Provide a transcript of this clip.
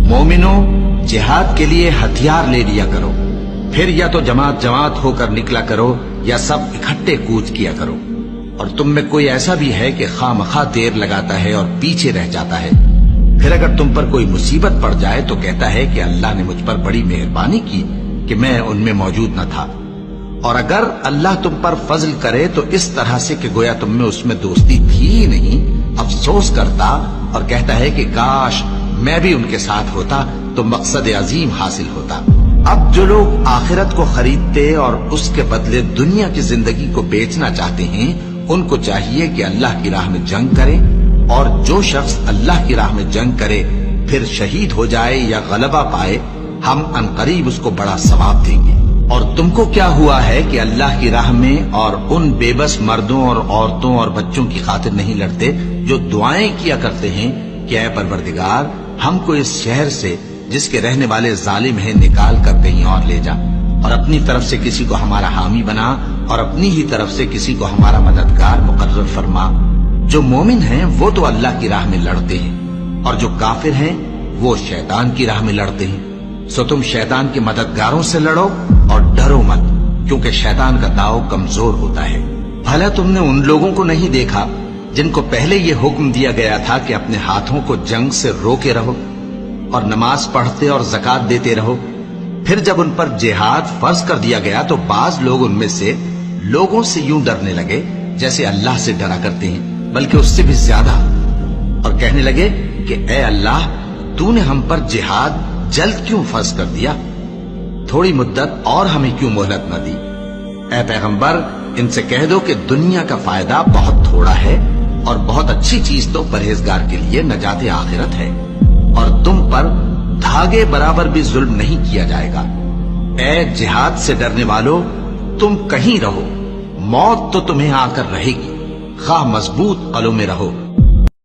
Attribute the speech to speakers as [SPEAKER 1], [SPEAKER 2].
[SPEAKER 1] मोमिनो, जिहाद के लिए हथियार ले लिया करो, फिर या तो जमात जमात होकर निकला करो या सब इकट्ठे कूच किया करो। और तुम में कोई ऐसा भी है कि खामखा देर लगाता है और पीछे रह जाता है, फिर अगर तुम पर कोई मुसीबत पड़ जाए तो कहता है कि अल्लाह ने मुझ पर बड़ी मेहरबानी की कि मैं उनमें मौजूद न था। और अगर अल्लाह तुम पर फजल करे तो इस तरह से कि गोया तुम में उसमें दोस्ती थी ही नहीं, अफसोस करता और कहता है कि काश मैं भी उनके साथ होता तो मकसद अजीम हासिल होता। अब जो लोग आखिरत को खरीदते और उसके बदले दुनिया की जिंदगी को बेचना चाहते हैं, उनको चाहिए कि अल्लाह की राह में जंग करें, और जो शख्स अल्लाह की राह में जंग करे फिर शहीद हो जाए या गलबा पाए, हम अनकरीब उसको बड़ा सवाब देंगे। और तुमको क्या हुआ है कि अल्लाह की राह में और उन बेबस मर्दों और औरतों और बच्चों की खातिर नहीं लड़ते जो दुआएं किया करते हैं कि ऐ परवरदिगार, हमको इस शहर से जिसके रहने वाले जालिम हैं निकाल कर कहीं और ले जा, और अपनी तरफ से किसी को हमारा हामी बना और अपनी ही तरफ से किसी को हमारा मददगार मुकर्रर फरमा। जो मोमिन हैं वो तो अल्लाह की राह में लड़ते हैं, और जो काफिर हैं वो शैतान की राह में लड़ते हैं। सो तुम शैतान के मददगारों से लड़ो और डरो मत, क्योंकि शैतान का दाव कमजोर होता है। भला तुमने उन लोगों को नहीं देखा जिनको पहले ये हुक्म दिया गया था कि अपने हाथों को जंग से रोके रहो और नमाज पढ़ते और ज़कात देते रहो। फिर जब उन पर जिहाद फर्ज कर दिया गया तो बाज लोग उनमें से लोगों से यूं डरने लगे जैसे अल्लाह से डरा करते हैं, बल्कि उससे भी ज्यादा, और कहने लगे कि ए अल्लाह, तूने हम पर जिहाद जल्द क्यों फर्ज कर दिया? थोड़ी मुद्दत और हमें क्यों मोहलत न दी? ए पैगंबर, इनसे कह दो कि दुनिया का फायदा बहुत थोड़ा है और बहुत अच्छी चीज तो परहेजगार के लिए नजात आखिरत है, और तुम पर धागे बराबर भी जुल्म नहीं किया जाएगा। ए जिहाद से डरने वालों, तुम कहीं रहो, मौत तो तुम्हें आकर रहेगी, खा मजबूत कलों में रहो।